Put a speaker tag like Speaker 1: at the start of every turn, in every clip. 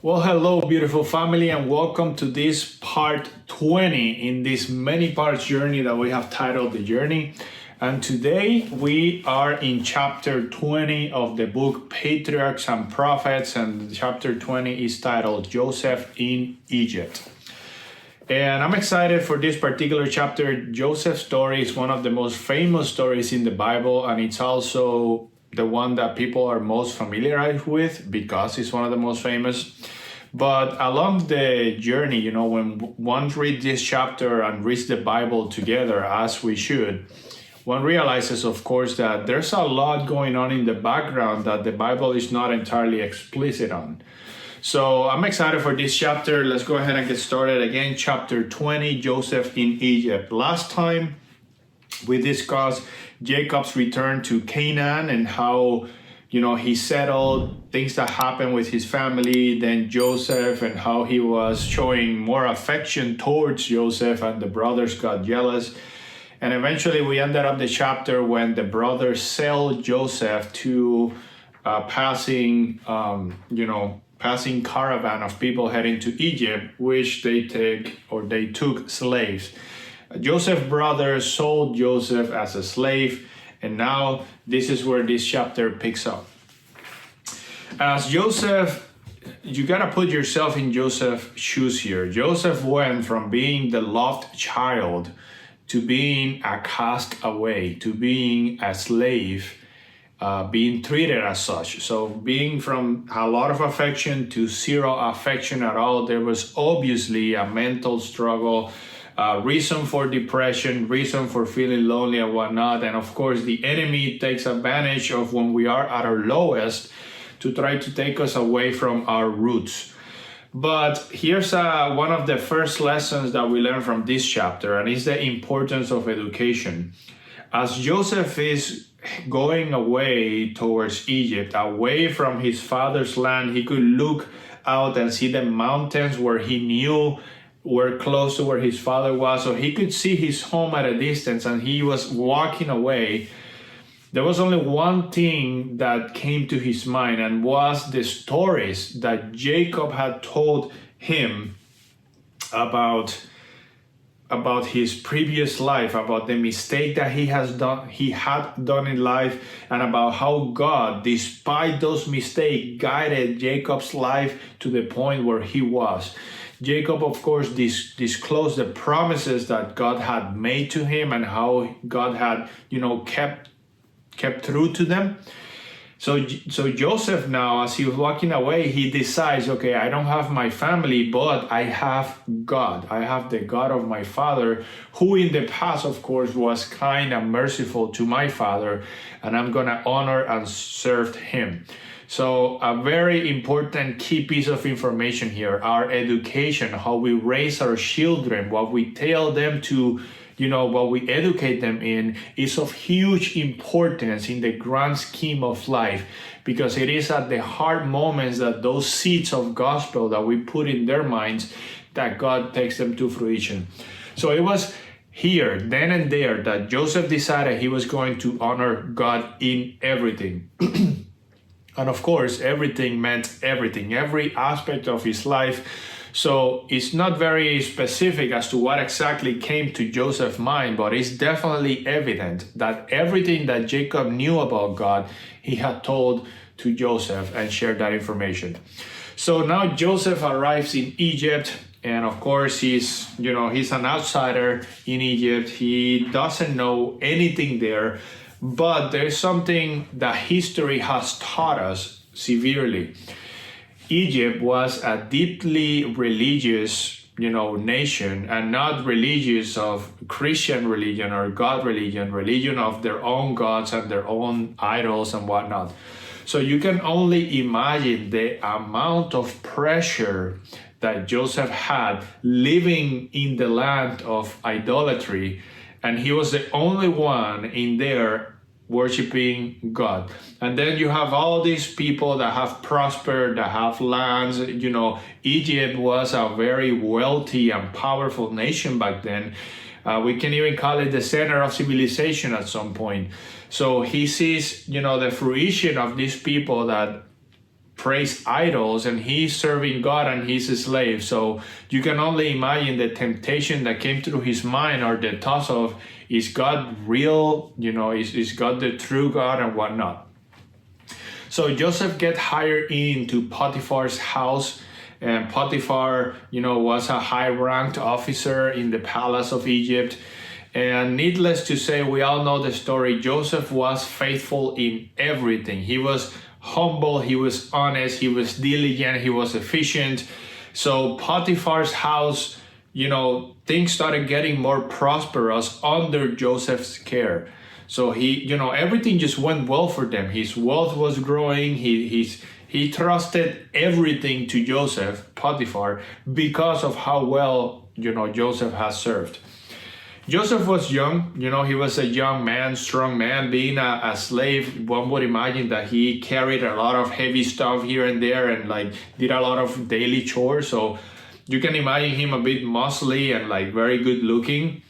Speaker 1: Well, hello, beautiful family, and welcome to this part 20 in this many parts journey that we have titled The Journey. And today we are in chapter 20 of the book Patriarchs and Prophets, and chapter 20 is titled Joseph in Egypt. And I'm excited for this particular chapter. Joseph's story is one of the most famous stories in the Bible, and it's also the one that people are most familiarized with because it's one of the most famous. But along the journey, when one reads this chapter and reads the Bible together, as we should, one realizes, of course, that there's a lot going on in the background that the Bible is not entirely explicit on. So I'm excited for this chapter. Let's go ahead and get started. Again, chapter 20, Joseph in Egypt. Last time we discussed Jacob's return to Canaan and how, he settled things that happened with his family, then Joseph, and how he was showing more affection towards Joseph, and the brothers got jealous. And eventually we ended up the chapter when the brothers sell Joseph to passing caravan of people heading to Egypt, which they took slaves. Joseph's brothers sold Joseph as a slave, and now this is where this chapter picks up. As Joseph, you gotta put yourself in Joseph's shoes here. Joseph went from being the loved child to being a castaway, to being a slave, being treated as such. So being from a lot of affection to zero affection at all, there was obviously a mental struggle, reason for depression, reason for feeling lonely and whatnot. And of course, the enemy takes advantage of when we are at our lowest to try to take us away from our roots. But here's one of the first lessons that we learn from this chapter, and it's the importance of education. As Joseph is going away towards Egypt, away from his father's land, he could look out and see the mountains where he knew were close to where his father was. So he could see his home at a distance, and he was walking away. There was only one thing that came to his mind, and was the stories that Jacob had told him about his previous life, about the mistake that he had done in life, and about how God, despite those mistakes, guided Jacob's life to the point where he was. Jacob, of course, disclosed the promises that God had made to him and how God had, kept true to them. So Joseph now, as he was walking away, he decides, okay, I don't have my family, but I have God. I have the God of my father, who in the past, of course, was kind and merciful to my father, and I'm going to honor and serve him. So a very important key piece of information here, our education, how we raise our children, what we tell them to, what we educate them in, is of huge importance in the grand scheme of life, because it is at the hard moments that those seeds of gospel that we put in their minds that God takes them to fruition. So it was here, then and there, that Joseph decided he was going to honor God in everything. And of course, everything meant everything, every aspect of his life. So it's not very specific as to what exactly came to Joseph's mind, but it's definitely evident that everything that Jacob knew about God, he had told to Joseph and shared that information. So now Joseph arrives in Egypt, and of course he's an outsider in Egypt. He doesn't know anything there, but there's something that history has taught us severely. Egypt was a deeply religious, nation, and not religious of Christian religion or God religion of their own gods and their own idols and whatnot. So you can only imagine the amount of pressure that Joseph had living in the land of idolatry, and he was the only one in there worshiping God. And then you have all these people that have prospered, that have lands. Egypt was a very wealthy and powerful nation back then. We can even call it the center of civilization at some point. So he sees, the fruition of these people that praise idols, and he's serving God and he's a slave. So you can only imagine the temptation that came through his mind, or the thoughts of, is God real? Is God the true God and whatnot? So Joseph get hired into Potiphar's house, and Potiphar, was a high-ranked officer in the palace of Egypt. And needless to say, we all know the story. Joseph was faithful in everything. He was humble, he was honest, he was diligent, he was efficient. So Potiphar's house, things started getting more prosperous under Joseph's care. So everything just went well for them. His wealth was growing. He trusted everything to Joseph, Potiphar, because of how well, Joseph has served. Joseph was young, he was a young man, strong man. Being a slave, one would imagine that he carried a lot of heavy stuff here and there, and did a lot of daily chores. So you can imagine him a bit muscly and very good looking.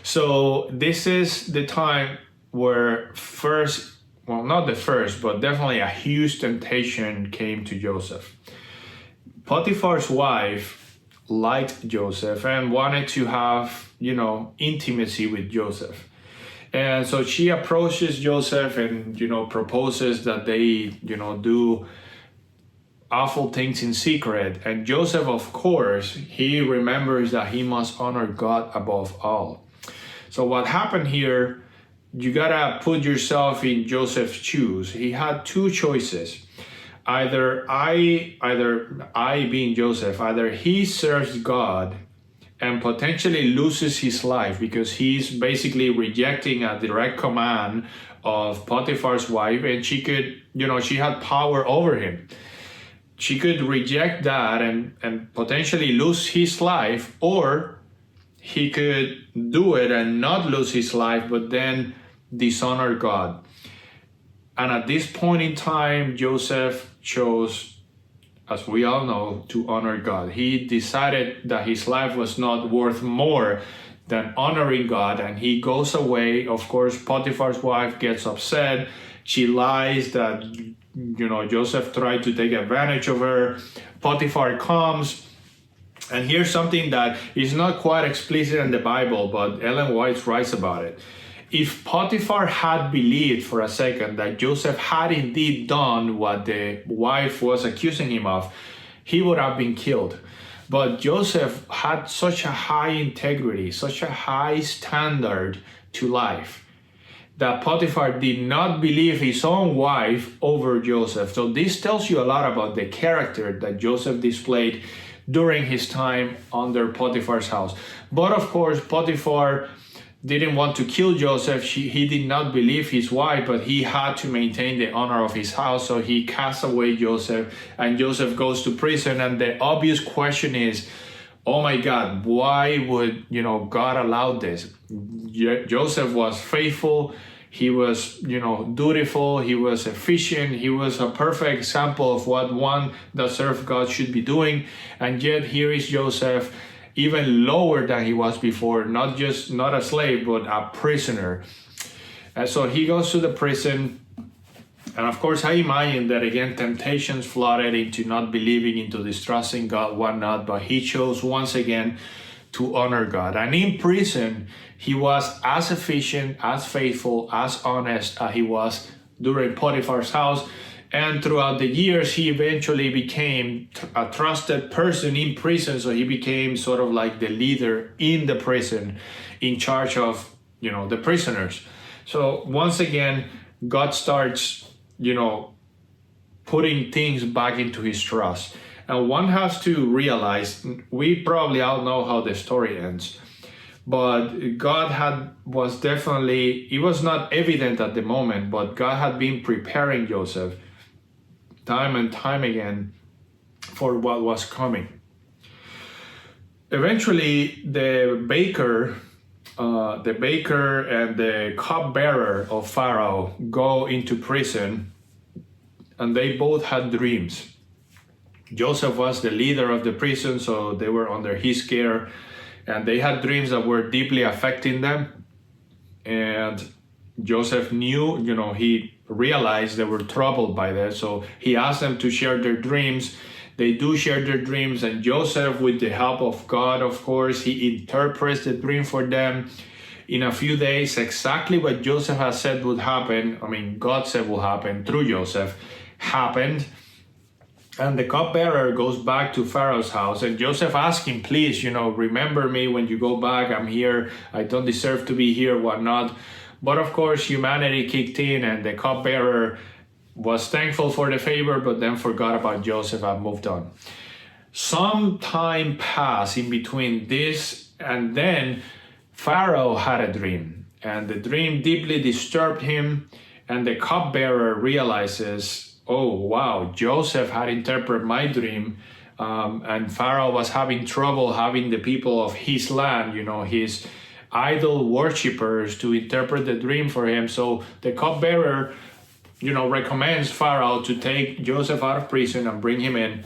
Speaker 1: So this is the time where not the first, but definitely a huge temptation came to Joseph. Potiphar's wife liked Joseph and wanted to have, intimacy with Joseph. And so she approaches Joseph and, proposes that they, do awful things in secret. And Joseph, of course, he remembers that he must honor God above all. So what happened here, you gotta put yourself in Joseph's shoes. He had two choices. Either I being Joseph, either he serves God and potentially loses his life because he's basically rejecting a direct command of Potiphar's wife, and she could, she had power over him. She could reject that and potentially lose his life, or he could do it and not lose his life, but then dishonor God. And at this point in time, Joseph chose, as we all know, to honor God. He decided that his life was not worth more than honoring God, and he goes away. Of course, Potiphar's wife gets upset. She lies that, Joseph tried to take advantage of her. Potiphar comes. And here's something that is not quite explicit in the Bible, but Ellen White writes about it. If Potiphar had believed for a second that Joseph had indeed done what the wife was accusing him of, he would have been killed. But Joseph had such a high integrity, such a high standard to life, that Potiphar did not believe his own wife over Joseph. So this tells you a lot about the character that Joseph displayed during his time under Potiphar's house. But of course, Potiphar didn't want to kill Joseph. He did not believe his wife, but he had to maintain the honor of his house. So he cast away Joseph, and Joseph goes to prison. And the obvious question is, oh my God, why would, God allow this? Joseph was faithful. He was, dutiful. He was efficient. He was a perfect example of what one that served God should be doing. And yet here is Joseph, even lower than he was before, not a slave, but a prisoner. And so he goes to the prison. And of course, I imagine that again, temptations flooded into not believing, into distrusting God, whatnot. But he chose once again to honor God. And in prison, he was as efficient, as faithful, as honest as he was during Potiphar's house. And throughout the years, he eventually became a trusted person in prison. So he became sort of like the leader in the prison, in charge of, the prisoners. So once again, God starts, putting things back into his trust. And one has to realize, we probably all know how the story ends. But God was definitely, it was not evident at the moment, but God had been preparing Joseph time and time again for what was coming. Eventually, the baker and the cupbearer of Pharaoh go into prison, and they both had dreams. Joseph was the leader of the prison, so they were under his care, and they had dreams that were deeply affecting them. And Joseph knew, he realized they were troubled by that. So he asked them to share their dreams. They do share their dreams, and Joseph, with the help of God, of course, he interprets the dream for them. In a few days, exactly what Joseph has said would happen, God said will happen through Joseph, happened. And the cupbearer goes back to Pharaoh's house, and Joseph asks him, please, remember me when you go back. I'm here. I don't deserve to be here, whatnot. But of course, humanity kicked in, and the cupbearer was thankful for the favor, but then forgot about Joseph and moved on. Some time passed in between this, and then Pharaoh had a dream, and the dream deeply disturbed him, and the cupbearer realizes, oh wow, Joseph had interpreted my dream, and Pharaoh was having trouble having the people of his land, his idol worshippers, to interpret the dream for him. So the cupbearer recommends Pharaoh to take Joseph out of prison and bring him in.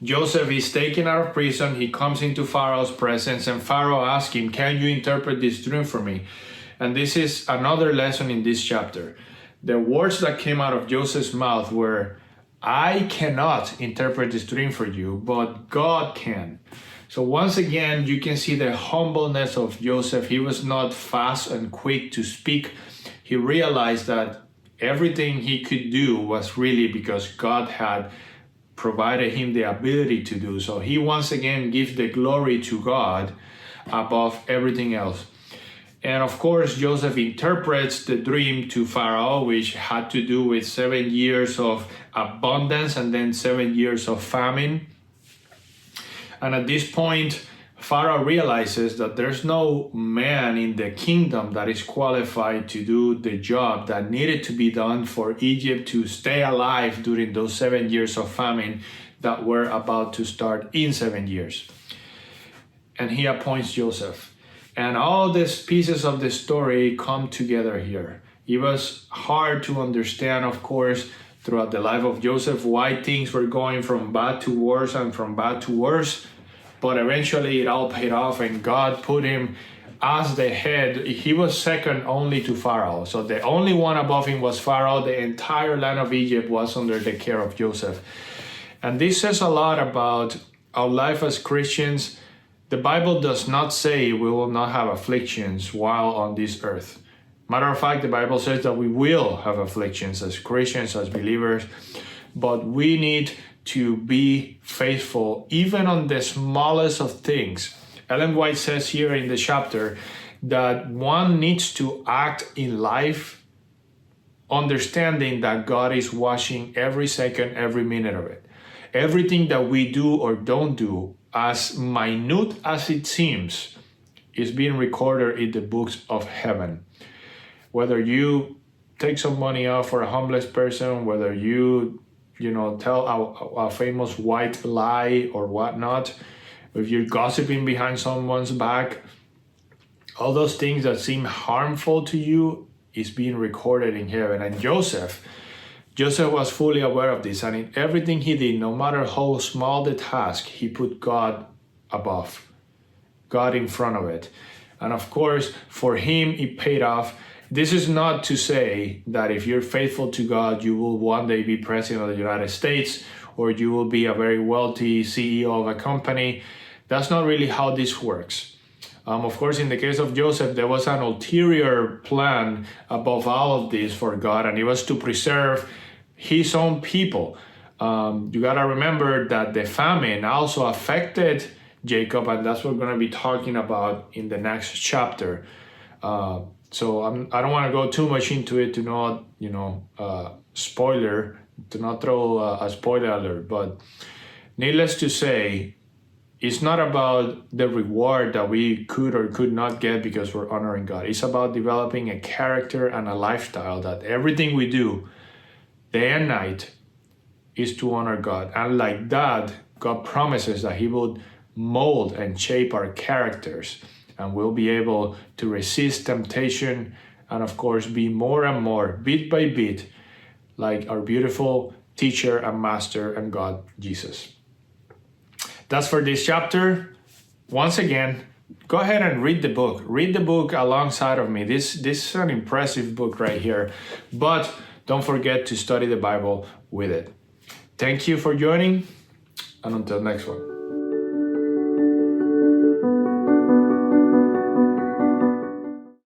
Speaker 1: Joseph is taken out of prison. He comes into Pharaoh's presence, and Pharaoh asks him, can you interpret this dream for me? And this is another lesson in this chapter. The words that came out of Joseph's mouth were, I cannot interpret this dream for you, but God can. So once again, you can see the humbleness of Joseph. He was not fast and quick to speak. He realized that everything he could do was really because God had provided him the ability to do. So he once again gives the glory to God above everything else. And of course, Joseph interprets the dream to Pharaoh, which had to do with 7 years of abundance and then 7 years of famine. And at this point, Pharaoh realizes that there's no man in the kingdom that is qualified to do the job that needed to be done for Egypt to stay alive during those 7 years of famine that were about to start in 7 years. And he appoints Joseph. And all these pieces of the story come together here. It was hard to understand, of course, throughout the life of Joseph, why things were going from bad to worse and from bad to worse. But eventually it all paid off, and God put him as the head. He was second only to Pharaoh. So the only one above him was Pharaoh. The entire land of Egypt was under the care of Joseph. And this says a lot about our life as Christians. The Bible does not say we will not have afflictions while on this earth. Matter of fact, the Bible says that we will have afflictions as Christians, as believers, but we need to be faithful even on the smallest of things. Ellen White says here in the chapter that one needs to act in life understanding that God is watching every second, every minute of it. Everything that we do or don't do, as minute as it seems, is being recorded in the books of heaven. Whether you take some money out for a homeless person, whether you tell a famous white lie or whatnot, if you're gossiping behind someone's back, all those things that seem harmful to you is being recorded in heaven. And Joseph was fully aware of this, and in everything he did, no matter how small the task, he put God above, God in front of it. And of course, for him, it paid off. This is not to say that if you're faithful to God, you will one day be president of the United States, or you will be a very wealthy CEO of a company. That's not really how this works. Of course, in the case of Joseph, there was an ulterior plan above all of this for God, and it was to preserve his own people. You gotta remember that the famine also affected Jacob, and that's what we're gonna be talking about in the next chapter. So I don't want to go too much into it to not, to not throw a spoiler alert. But needless to say, it's not about the reward that we could or could not get because we're honoring God. It's about developing a character and a lifestyle that everything we do, day and night, is to honor God. And like that, God promises that He will mold and shape our characters, and we'll be able to resist temptation and, of course, be more and more, bit by bit, like our beautiful teacher and master and God, Jesus. That's for this chapter. Once again, go ahead and read the book. Read the book alongside of me. This is an impressive book right here. But don't forget to study the Bible with it. Thank you for joining, and until next one.